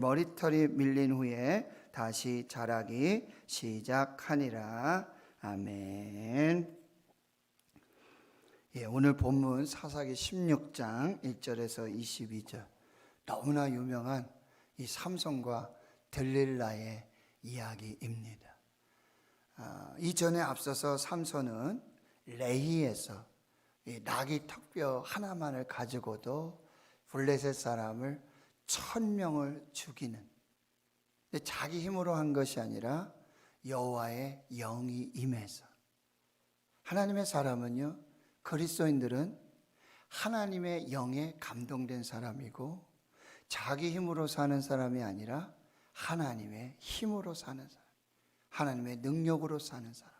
머리털이 밀린 후에 다시 자라기 시작하니라. 아멘. 오늘 본문 사사기 16장 1절에서 22절, 너무나 유명한 이 삼손과 들릴라의 이야기입니다. 이전에 앞서서 삼손은 레히에서 나귀 턱뼈 하나만을 가지고도 블레셋 사람을 1000명을 죽이는, 자기 힘으로 한 것이 아니라 여호와의 영이 임해서. 하나님의 사람은요, 그리스도인들은 하나님의 영에 감동된 사람이고, 자기 힘으로 사는 사람이 아니라 하나님의 힘으로 사는 사람, 하나님의 능력으로 사는 사람.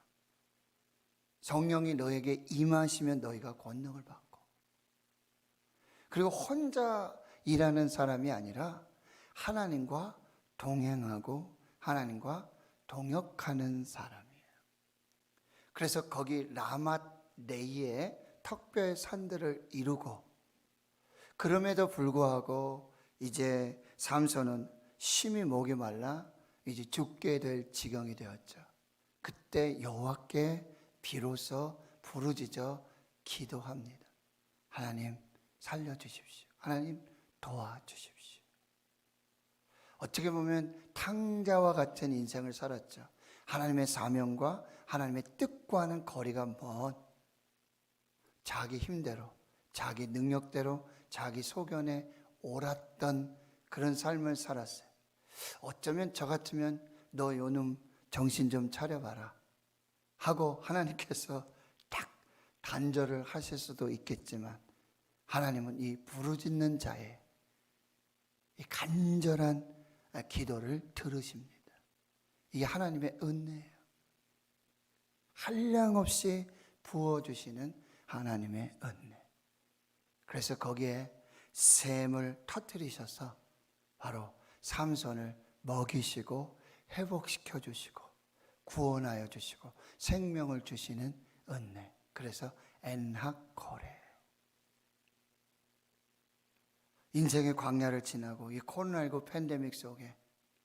성령이 너에게 임하시면 너희가 권능을 받고, 그리고 혼자 일하는 사람이 아니라 하나님과 동행하고 하나님과 동역하는 사람이에요. 그래서 거기 라맛 레히의 턱뼈의 산들을 이루고, 그럼에도 불구하고 이제 삼손은 심히 목이 말라 이제 죽게 될 지경이 되었죠. 그때 여호와께 비로소 부르짖어 기도합니다. 하나님 살려주십시오. 하나님 도와주십시오. 어떻게 보면 탕자와 같은 인생을 살았죠. 하나님의 사명과 하나님의 뜻과는 거리가 먼, 자기 힘대로, 자기 능력대로, 자기 소견에 옳았던 그런 삶을 살았어요. 어쩌면 저 같으면 너 요놈 정신 좀 차려봐라 하고 하나님께서 딱 단절을 하실 수도 있겠지만, 하나님은 이 부르짖는 자의 이 간절한 기도를 들으십니다. 이게 하나님의 은혜예요. 한량없이 부어주시는 하나님의 은혜. 그래서 거기에 샘을 터뜨리셔서 바로 삼손을 먹이시고 회복시켜 주시고 구원하여 주시고 생명을 주시는 은혜. 그래서 엔하코레. 인생의 광야를 지나고 이 코로나19 팬데믹 속에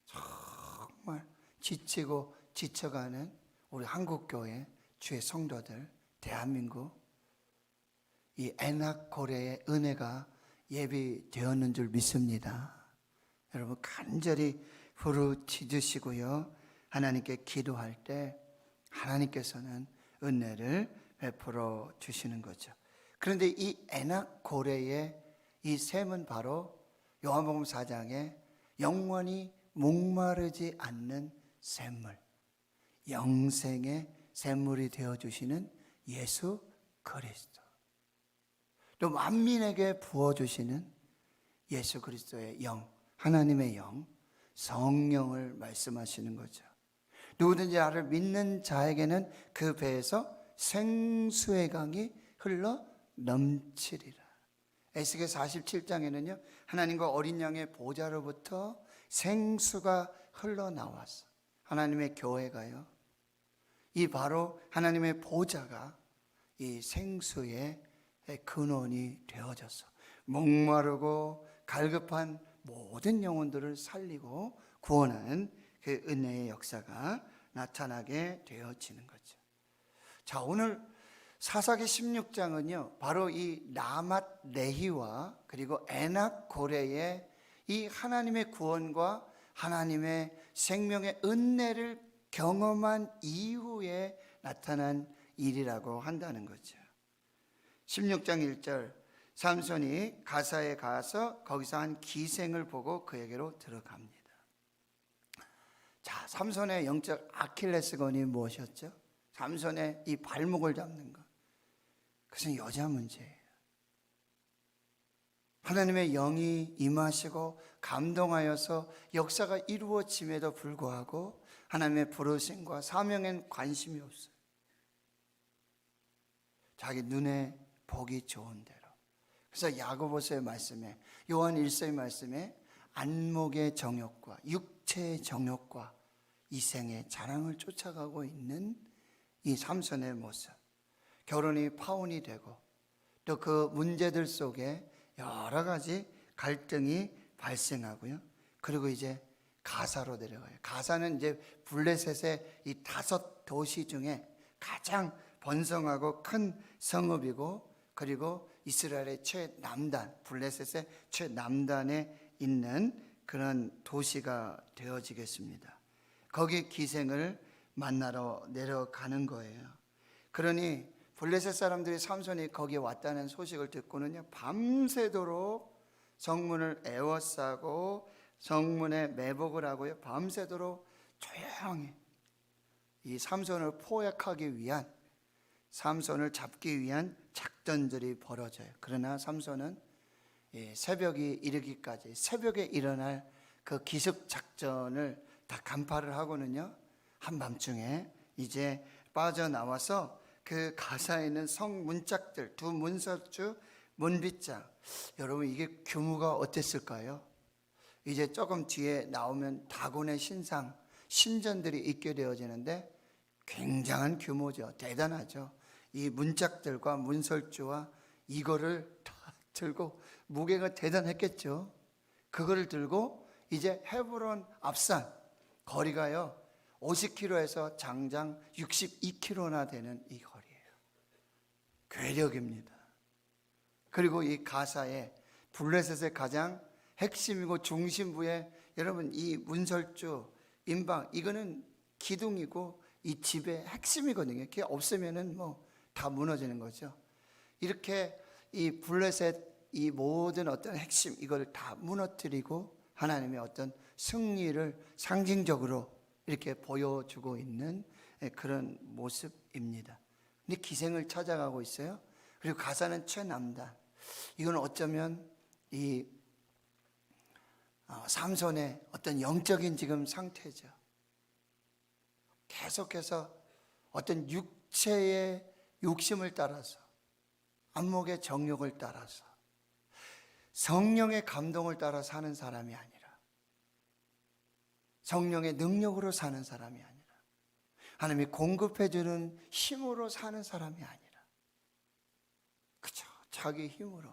정말 지치고 지쳐가는 우리 한국교회 주의 성도들, 대한민국, 이 엔하코레의 은혜가 예비되었는 줄 믿습니다. 여러분 간절히 부르짖으시고요, 하나님께 기도할 때 하나님께서는 은혜를 베풀어 주시는 거죠. 그런데 이 엔하코레의 이 샘은 바로 요한복음 4장에 영원히 목마르지 않는 샘물, 영생의 샘물이 되어주시는 예수 그리스도, 또 만민에게 부어주시는 예수 그리스도의 영, 하나님의 영, 성령을 말씀하시는 거죠. 누구든지 나를 믿는 자에게는 그 배에서 생수의 강이 흘러 넘치리라. 에스겔 47장에는요, 하나님과 어린 양의 보좌로부터 생수가 흘러나와서 하나님의 교회가요, 이 바로 하나님의 보좌가 이 생수의 근원이 되어져서 목마르고 갈급한 모든 영혼들을 살리고 구원하는 그 은혜의 역사가 나타나게 되어지는 거죠. 자, 오늘 사사기 16장은요, 바로 이 라맛 레히와 그리고 엔하코레의 이 하나님의 구원과 하나님의 생명의 은혜를 경험한 이후에 나타난 일이라고 한다는 거죠. 16장 1절, 삼손이 가사에 가서 거기서 한 기생을 보고 그에게로 들어갑니다. 자, 삼손의 영적 아킬레스건이 무엇이었죠? 삼손의 이 발목을 잡는 것, 그것은 여자 문제예요. 하나님의 영이 임하시고 감동하여서 역사가 이루어짐에도 불구하고 하나님의 부르심과 사명엔 관심이 없어요. 자기 눈에 보기 좋은 대로. 그래서 야고보서의 말씀에, 요한 1서의 말씀에 안목의 정욕과 육체의 정욕과 이생의 자랑을 쫓아가고 있는 이 삼손의 모습, 결혼이 파혼이 되고 또 그 문제들 속에 여러 가지 갈등이 발생하고요, 그리고 이제 가사로 내려가요. 가사는 이제 블레셋의 이 5도시 중에 가장 번성하고 큰 성읍이고, 그리고 이스라엘의 최남단, 블레셋의 최남단에 있는 그런 도시가 되어지겠습니다. 거기 기생을 만나러 내려가는 거예요. 그러니 블레셋 사람들이 삼손이 거기에 왔다는 소식을 듣고는요, 밤새도록 성문을 에워싸고 성문에 매복을 하고요, 밤새도록 조용히 이 삼손을 포획하기 위한, 삼손을 잡기 위한 작전들이 벌어져요. 그러나 삼손은 새벽이 이르기까지, 새벽에 일어날 그 기습 작전을 다 간파를 하고는요, 한밤중에 이제 빠져나와서 그 가사에 있는 성 문짝들, 두 문설주, 문빗장, 여러분 이게 규모가 어땠을까요? 이제 조금 뒤에 나오면 다곤의 신상, 신전들이 있게 되어지는데 굉장한 규모죠. 대단하죠. 이 문짝들과 문설주와 이거를 다 들고, 무게가 대단했겠죠. 그거를 들고 이제 헤브론 앞산, 거리가요 50km에서 장장 62km나 되는 이 거리예요. 괴력입니다. 그리고 이 가사에 블레셋의 가장 핵심이고 중심부에, 여러분 이 문설주, 인방, 이거는 기둥이고 이 집의 핵심이거든요. 그게 없으면은 뭐 다 무너지는 거죠. 이렇게 이 블레셋 이 모든 어떤 핵심, 이걸 다 무너뜨리고 하나님의 어떤 승리를 상징적으로 이렇게 보여주고 있는 그런 모습입니다. 근데 기생을 찾아가고 있어요. 그리고 가사는 최남단. 이건 어쩌면 이 삼손의 어떤 영적인 지금 상태죠. 계속해서 어떤 육체의 욕심을 따라서, 안목의 정욕을 따라서, 성령의 감동을 따라 사는 사람이 아니라, 성령의 능력으로 사는 사람이 아니라, 하나님이 공급해 주는 힘으로 사는 사람이 아니라, 그저 자기 힘으로,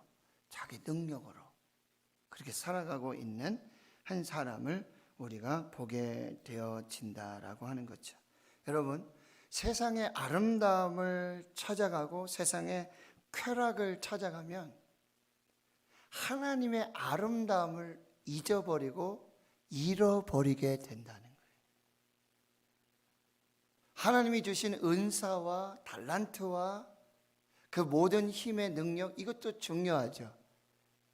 자기 능력으로 그렇게 살아가고 있는 한 사람을 우리가 보게 되어진다라고 하는 거죠. 여러분, 세상의 아름다움을 찾아가고 세상의 쾌락을 찾아가면 하나님의 아름다움을 잊어버리고 잃어버리게 된다는 거예요. 하나님이 주신 은사와 달란트와 그 모든 힘의 능력, 이것도 중요하죠.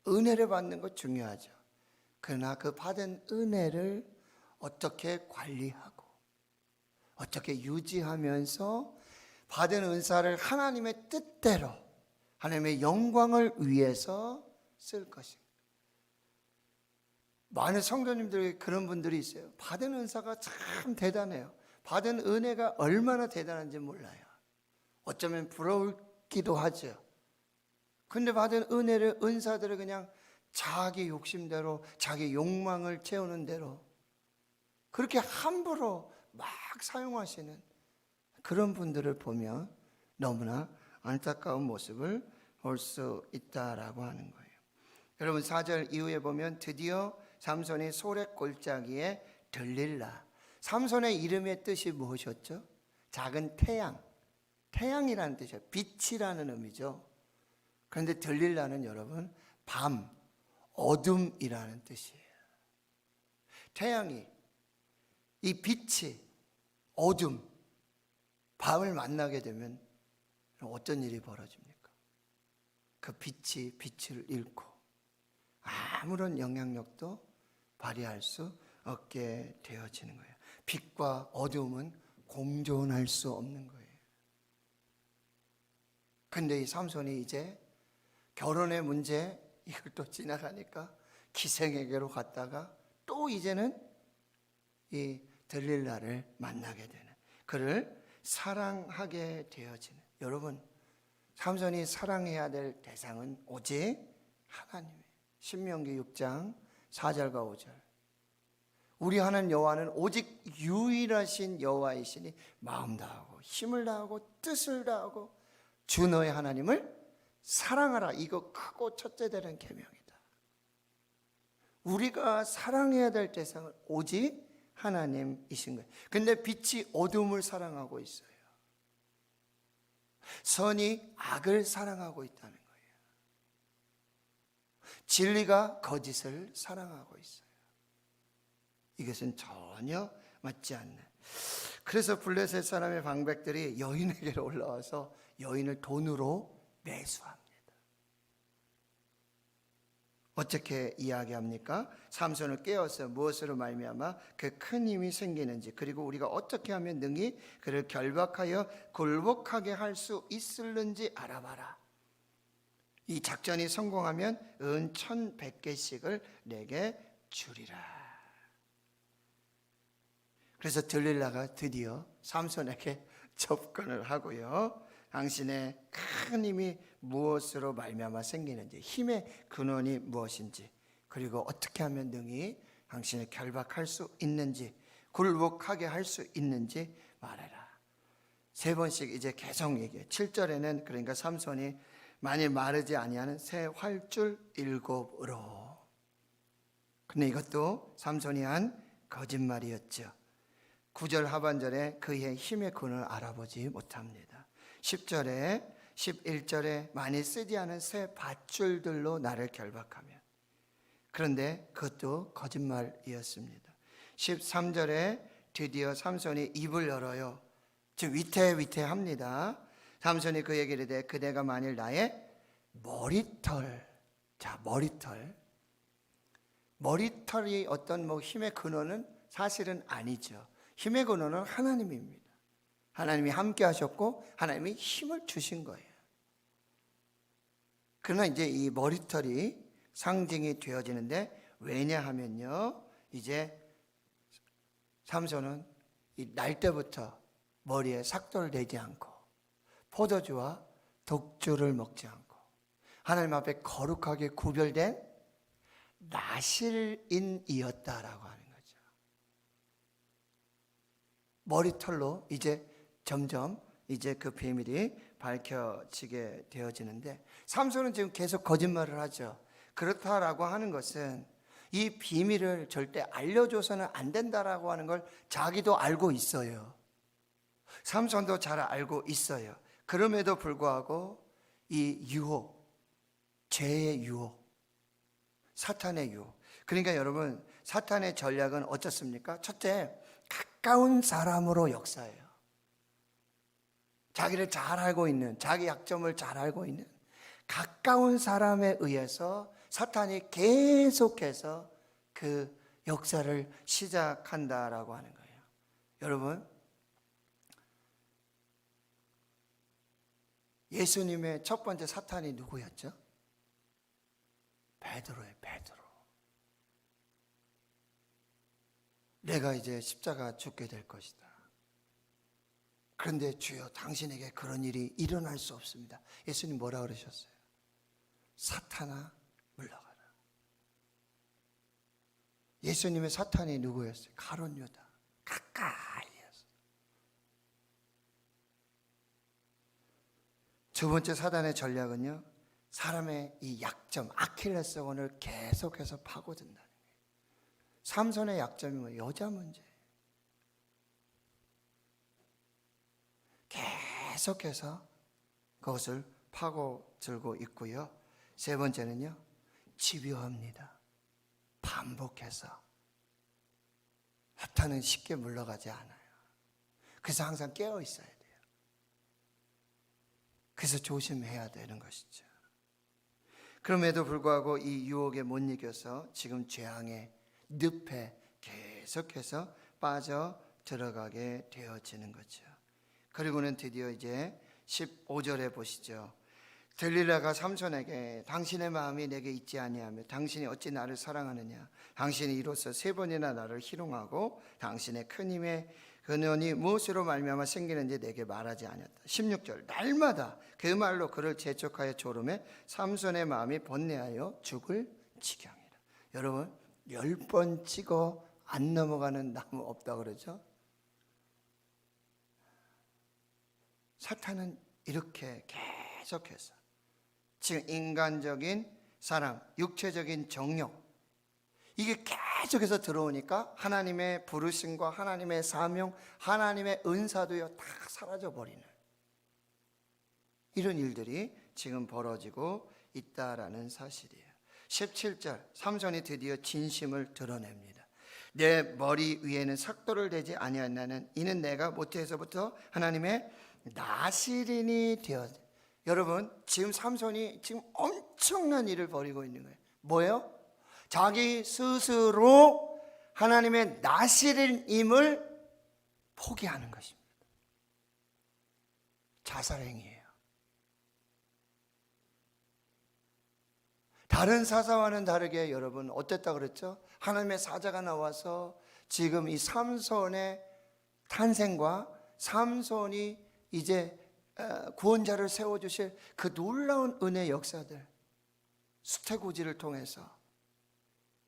은혜를 받는 것 중요하죠. 그러나 그 받은 은혜를 어떻게 관리하고 어떻게 유지하면서 받은 은사를 하나님의 뜻대로, 하나님의 영광을 위해서 쓸 것인가. 많은 성도님들에게 그런 분들이 있어요. 받은 은사가 참 대단해요. 받은 은혜가 얼마나 대단한지 몰라요. 어쩌면 부러울기도 하죠. 근데 받은 은혜를, 은사들을 그냥 자기 욕심대로, 자기 욕망을 채우는 대로 그렇게 함부로 막 사용하시는 그런 분들을 보면 너무나 안타까운 모습을 볼 수 있다라고 하는 거예요. 여러분 4절 이후에 보면 드디어 삼손이 소렛 골짜기에 들릴라. 삼손의 이름의 뜻이 무엇이었죠? 작은 태양, 태양이라는 뜻이에요. 빛이라는 의미죠. 그런데 들릴라는 여러분 밤, 어둠이라는 뜻이에요. 태양이, 이 빛이 어둠, 밤을 만나게 되면 어떤 일이 벌어집니까? 그 빛이 빛을 잃고 아무런 영향력도 발휘할 수 없게 되어지는 거예요. 빛과 어둠은 공존할 수 없는 거예요. 근데 이 삼손이 이제 결혼의 문제, 이걸 또 지나가니까 기생에게로 갔다가 또 이제는 이 들릴라를 만나게 되는, 그를 사랑하게 되어지는. 여러분, 삼손이 사랑해야 될 대상은 오직 하나님이에요. 신명기 6장 4절과 5절. 우리 하나님 여호와는 오직 유일하신 여호와이시니 마음 다하고 힘을 다하고 뜻을 다하고 주 너의 하나님을 사랑하라. 이거 크고 첫째 되는 계명이다. 우리가 사랑해야 될 대상은 오직 하나님이신 거예요. 근데 빛이 어둠을 사랑하고 있어요. 선이 악을 사랑하고 있다는 거예요. 진리가 거짓을 사랑하고 있어요. 이것은 전혀 맞지 않는. 그래서 블레셋 사람의 방백들이 여인에게로 올라와서 여인을 돈으로 매수합니다. 어떻게 이야기합니까? 삼손을 깨워서 무엇으로 말미암아 그 큰 힘이 생기는지, 그리고 우리가 어떻게 하면 능히 그를 결박하여 굴복하게 할 수 있을는지 알아봐라. 이 작전이 성공하면 은 1,100개씩을 내게 주리라. 그래서 들릴라가 드디어 삼손에게 접근을 하고요, 당신의 큰 힘이 무엇으로 말미암아 생기는지, 힘의 근원이 무엇인지, 그리고 어떻게 하면 능히 당신을 결박할 수 있는지, 굴복하게 할 수 있는지 말해라. 3번씩 이제 계속 얘기해. 7절에는 그러니까 삼손이 만일 마르지 아니하는 새 활줄 7으로. 근데 이것도 삼손이 한 거짓말이었죠. 9절 하반절에 그의 힘의 근원을 알아보지 못합니다. 10절에 11절에 많이 쓰지 않은 새 밧줄들로 나를 결박하면. 그런데 그것도 거짓말이었습니다. 13절에 드디어 삼손이 입을 열어요. 즉 위태위태합니다. 삼손이 그에게 이르되 그대가 만일 나의 머리털, 자 머리털이 어떤 힘의 근원은 사실은 아니죠. 힘의 근원은 하나님입니다. 하나님이 함께 하셨고 하나님이 힘을 주신 거예요. 그러나 이제 이 머리털이 상징이 되어지는데, 왜냐하면요, 이제 삼손은 날 때부터 머리에 삭도를 내지 않고 포도주와 독주를 먹지 않고 하나님 앞에 거룩하게 구별된 나실인이었다라고 하는 거죠. 머리털로 이제 점점 이제 그 비밀이 밝혀지게 되어지는데, 삼손은 지금 계속 거짓말을 하죠. 그렇다라고 하는 것은 이 비밀을 절대 알려줘서는 안 된다라고 하는 걸 자기도 알고 있어요. 삼손도 잘 알고 있어요. 그럼에도 불구하고 이 유혹, 죄의 유혹, 사탄의 유혹. 그러니까 여러분, 사탄의 전략은 어떻습니까? 첫째, 가까운 사람으로 역사해요. 자기를 잘 알고 있는, 자기 약점을 잘 알고 있는 가까운 사람에 의해서 사탄이 계속해서 그 역사를 시작한다라고 하는 거예요. 여러분, 예수님의 첫 번째 사탄이 누구였죠? 베드로예요. 베드로. 내가 이제 십자가 죽게 될 것이다. 그런데 주여, 당신에게 그런 일이 일어날 수 없습니다. 예수님 뭐라 그러셨어요? 사탄아, 물러가라. 예수님의 사탄이 누구였어요? 가룟 유다. 가까이였어요. 두 번째 사단의 전략은요, 사람의 이 약점, 아킬레스건을 계속해서 파고든다는 거예요. 삼손의 약점이 뭐예요? 여자 문제. 계속해서 그것을 파고들고 있고요. 세 번째는요, 집요합니다. 반복해서. 사탄은 쉽게 물러가지 않아요. 그래서 항상 깨어 있어야 돼요. 그래서 조심해야 되는 것이죠. 그럼에도 불구하고 이 유혹에 못 이겨서 지금 재앙의 늪에 계속해서 빠져 들어가게 되어지는 거죠. 그리고는 드디어 이제 15절에 보시죠. 들릴라가 삼손에게 당신의 마음이 내게 있지 아니하며 당신이 어찌 나를 사랑하느냐. 당신이 이로써 3번이나 나를 희롱하고 당신의 큰 힘의 근원이 무엇으로 말미암아 생기는지 내게 말하지 않았다. 16절, 날마다 그 말로 그를 재촉하여 조름해 삼손의 마음이 번뇌하여 죽을 지경이라. 여러분, 10번 찍어 안 넘어가는 나무 없다 그러죠. 사탄은 이렇게 계속해서 지금 인간적인 사랑, 육체적인 정욕, 이게 계속해서 들어오니까 하나님의 부르심과 하나님의 사명, 하나님의 은사도요 다 사라져버리는 이런 일들이 지금 벌어지고 있다라는 사실이에요. 17절, 삼손이 드디어 진심을 드러냅니다. 내 머리 위에는 삭도를 대지 아니하나는 이는 내가 모태에서부터 하나님의 나시린이 되었. 여러분, 지금 삼손이 지금 엄청난 일을 벌이고 있는 거예요. 뭐예요? 자기 스스로 하나님의 나시린임을 포기하는 것입니다. 자살행위예요. 다른 사사와는 다르게 여러분 어땠다 그랬죠? 하나님의 사자가 나와서 지금 이 삼손의 탄생과 삼손이 이제 구원자를 세워주실 그 놀라운 은혜 역사들, 수태고지를 통해서,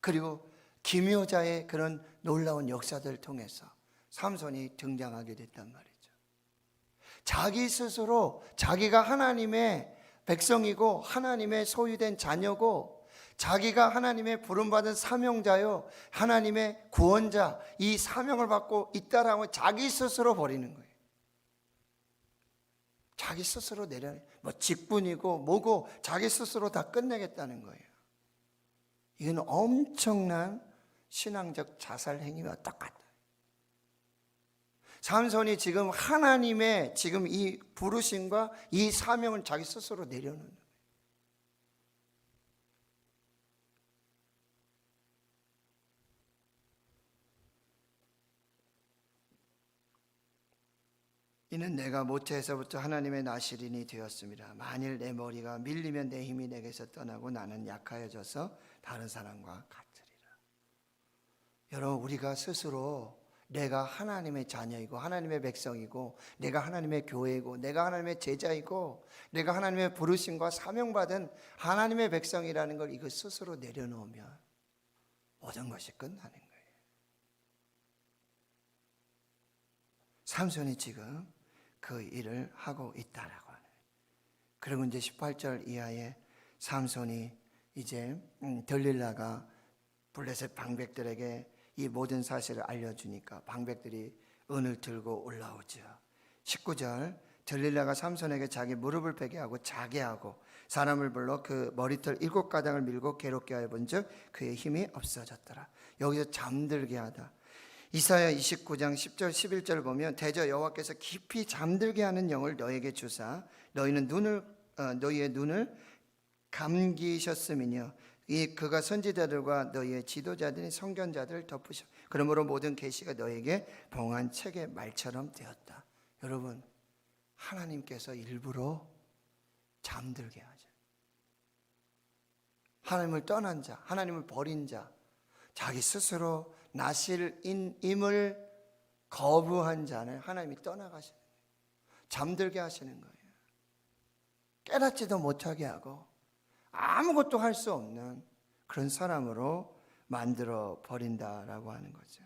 그리고 기묘자의 그런 놀라운 역사들을 통해서 삼손이 등장하게 됐단 말이죠. 자기 스스로 자기가 하나님의 백성이고 하나님의 소유된 자녀고 자기가 하나님의 부름받은 사명자요, 하나님의 구원자, 이 사명을 받고 있다라고 자기 스스로 버리는 거예요. 자기 스스로 뭐 직분이고 뭐고 자기 스스로 다 끝내겠다는 거예요. 이건 엄청난 신앙적 자살 행위와 똑같아요. 삼손이 지금 하나님의 지금 이 부르심과 이 사명을 자기 스스로 내려놓는 거예요. 이는 내가 모태에서부터 하나님의 나시린이 되었습니다. 만일 내 머리가 밀리면 내 힘이 내게서 떠나고 나는 약하여져서 다른 사람과 같으리라. 여러분, 우리가 스스로 내가 하나님의 자녀이고 하나님의 백성이고 내가 하나님의 교회이고 내가 하나님의 제자이고 내가 하나님의 부르심과 사명받은 하나님의 백성이라는 걸 이거 스스로 내려놓으면 모든 것이 끝나는 거예요. 삼손이 지금 그 일을 하고 있다라고 하는 거예요. 그리고 이제 18절 이하에 삼손이 이제 들릴라가 블레셋 방백들에게 이 모든 사실을 알려주니까 방백들이 은을 들고 올라오죠. 19절, 들릴라가 삼손에게 자기 무릎을 베게 하고 자게 하고 사람을 불러 그 머리털 7가닥을 밀고 괴롭게 하여 본즉 그의 힘이 없어졌더라. 여기서 잠들게 하다. 이사야 29장 10절 11절 보면 대저 여호와께서 깊이 잠들게 하는 영을 너에게 주사 너희의 눈을 감기셨음이며 이 그가 선지자들과 너희의 지도자들이 선견자들을 덮으셔. 그러므로 모든 계시가 너에게 봉한 책의 말처럼 되었다. 여러분, 하나님께서 일부러 잠들게 하죠. 하나님을 떠난 자, 하나님을 버린 자, 자기 스스로 나실임을 거부한 자는 하나님이 떠나가시는 거예요. 잠들게 하시는 거예요. 깨닫지도 못하게 하고 아무것도 할 수 없는 그런 사람으로 만들어 버린다라고 하는 거죠.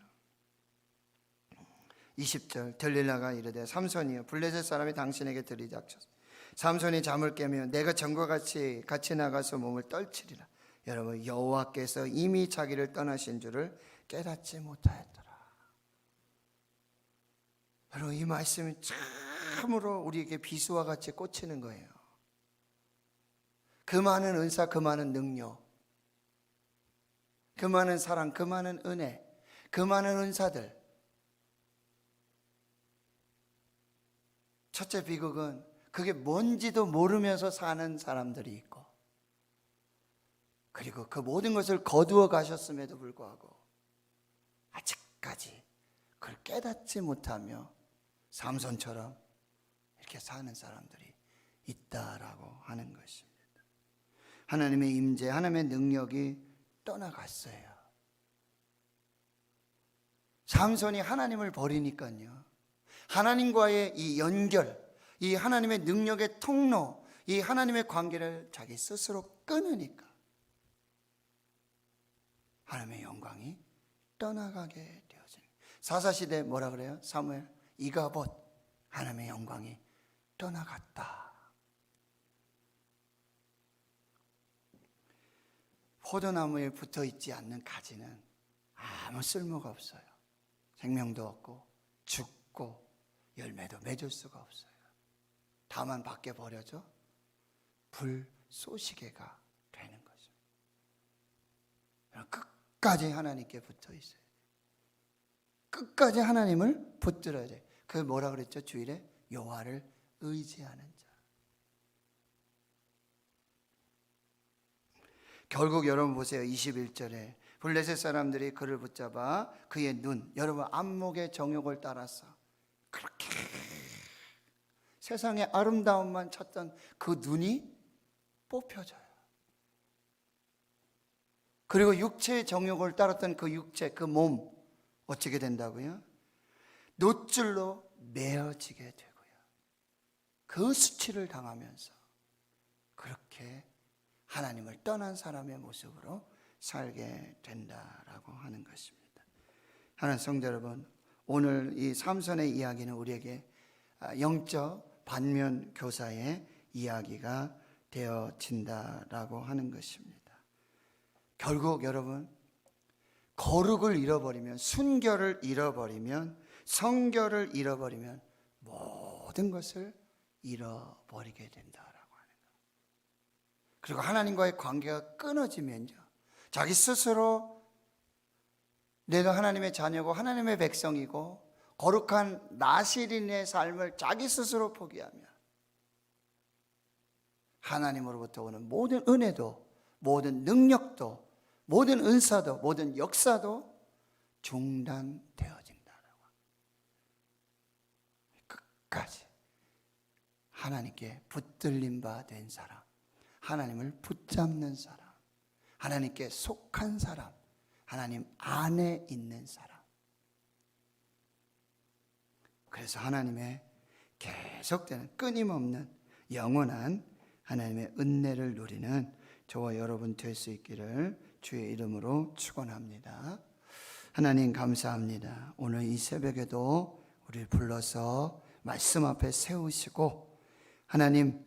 20절, 들릴라가 이르되 삼손이여 블레셋 사람이 당신에게 들이닥쳤어. 삼손이 잠을 깨며 내가 전과 같이 나가서 몸을 떨치리라. 여러분, 여호와께서 이미 자기를 떠나신 줄을 깨닫지 못하였더라. 여러분, 이 말씀이 참으로 우리에게 비수와 같이 꽂히는 거예요. 그 많은 은사, 그 많은 능력, 그 많은 사랑, 그 많은 은혜, 그 많은 은사들. 첫째 비극은 그게 뭔지도 모르면서 사는 사람들이 있고, 그리고 그 모든 것을 거두어 가셨음에도 불구하고 아직까지 그걸 깨닫지 못하며 삼손처럼 이렇게 사는 사람들이 있다라고 하는 것입니다. 하나님의 임재, 하나님의 능력이 떠나갔어요. 삼손이 하나님을 버리니까요, 하나님과의 이 연결, 이 하나님의 능력의 통로, 이 하나님의 관계를 자기 스스로 끊으니까 하나님의 영광이 떠나가게 되어집니다. 사사시대 뭐라 그래요? 사무엘 이가봇, 하나님의 영광이 떠나갔다. 포도나무에 붙어 있지 않는 가지는 아무 쓸모가 없어요. 생명도 없고 죽고 열매도 맺을 수가 없어요. 다만 밖에 버려져 불쏘시개가 되는 거죠. 끝까지 하나님께 붙어 있어요. 끝까지 하나님을 붙들어야 돼. 그 뭐라 그랬죠? 주일에 여호와를 의지하는 자. 결국 여러분 보세요. 21절에 블레셋 사람들이 그를 붙잡아 그의 눈, 여러분 안목의 정욕을 따라서 그렇게 세상의 아름다움만 찾던 그 눈이 뽑혀져요. 그리고 육체의 정욕을 따랐던 그 육체, 그 몸 어떻게 된다고요? 노줄로 메어지게 되고요. 그 수치를 당하면서 그렇게 하나님을 떠난 사람의 모습으로 살게 된다라고 하는 것입니다. 하나님 성도 여러분, 오늘 이 삼손의 이야기는 우리에게 영적 반면 교사의 이야기가 되어진다라고 하는 것입니다. 결국 여러분, 거룩을 잃어버리면, 순결을 잃어버리면, 성결을 잃어버리면 모든 것을 잃어버리게 된다라고 하는 거예요. 그리고 하나님과의 관계가 끊어지면요, 자기 스스로 내가 하나님의 자녀고 하나님의 백성이고 거룩한 나실인의 삶을 자기 스스로 포기하며 하나님으로부터 오는 모든 은혜도, 모든 능력도, 모든 은사도, 모든 역사도 중단되어진다라고. 끝까지 하나님께 붙들림 바 된 사람, 하나님을 붙잡는 사람, 하나님께 속한 사람, 하나님 안에 있는 사람. 그래서 하나님의 계속되는 끊임없는 영원한 하나님의 은혜를 누리는 저와 여러분 될 수 있기를 주의 이름으로 축원합니다. 하나님 감사합니다. 오늘 이 새벽에도 우리를 불러서 말씀 앞에 세우시고 하나님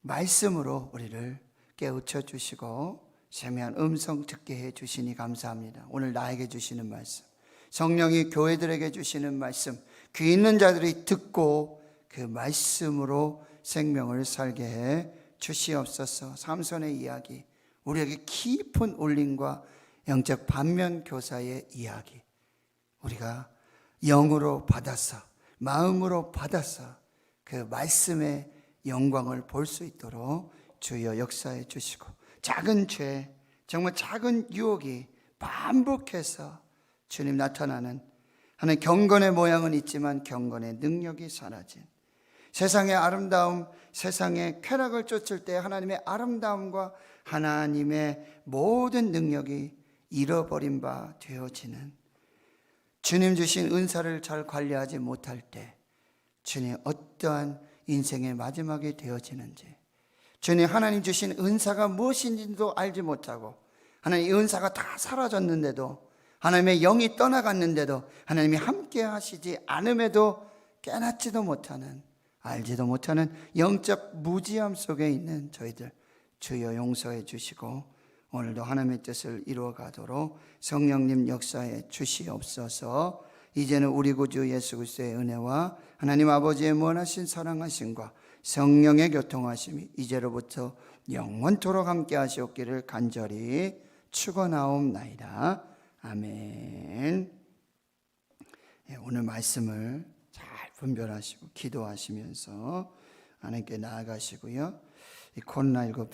말씀으로 우리를 깨우쳐 주시고 세미한 음성 듣게 해 주시니 감사합니다. 오늘 나에게 주시는 말씀, 성령이 교회들에게 주시는 말씀, 귀 있는 자들이 듣고 그 말씀으로 생명을 살게 해 주시옵소서. 삼손의 이야기, 우리에게 깊은 울림과 영적 반면 교사의 이야기, 우리가 영으로 받아서, 마음으로 받아서 그 말씀의 영광을 볼 수 있도록 주여 역사해 주시고, 작은 죄, 정말 작은 유혹이 반복해서 주님 나타나는 하나님 경건의 모양은 있지만 경건의 능력이 사라진, 세상의 아름다움, 세상의 쾌락을 쫓을 때 하나님의 아름다움과 하나님의 모든 능력이 잃어버린 바 되어지는, 주님 주신 은사를 잘 관리하지 못할 때 주님 어떠한 인생의 마지막이 되어지는지, 주님 하나님 주신 은사가 무엇인지도 알지 못하고 하나님 이 은사가 다 사라졌는데도, 하나님의 영이 떠나갔는데도 하나님이 함께 하시지 않음에도 깨닫지도 못하는, 알지도 못하는 영적 무지함 속에 있는 저희들 주여 용서해 주시고, 오늘도 하나님의 뜻을 이루어 가도록 성령님 역사해 주시옵소서. 이제는 우리 구주 예수 그리스도의 은혜와 하나님 아버지의 무한하신 사랑하심과 성령의 교통하심이 이제로부터 영원토록 함께 하시옵기를 간절히 축원하옵나이다. 아멘. 오늘 말씀을 잘 분별하시고 기도하시면서 하나님께 나아가시고요. 이 코로나19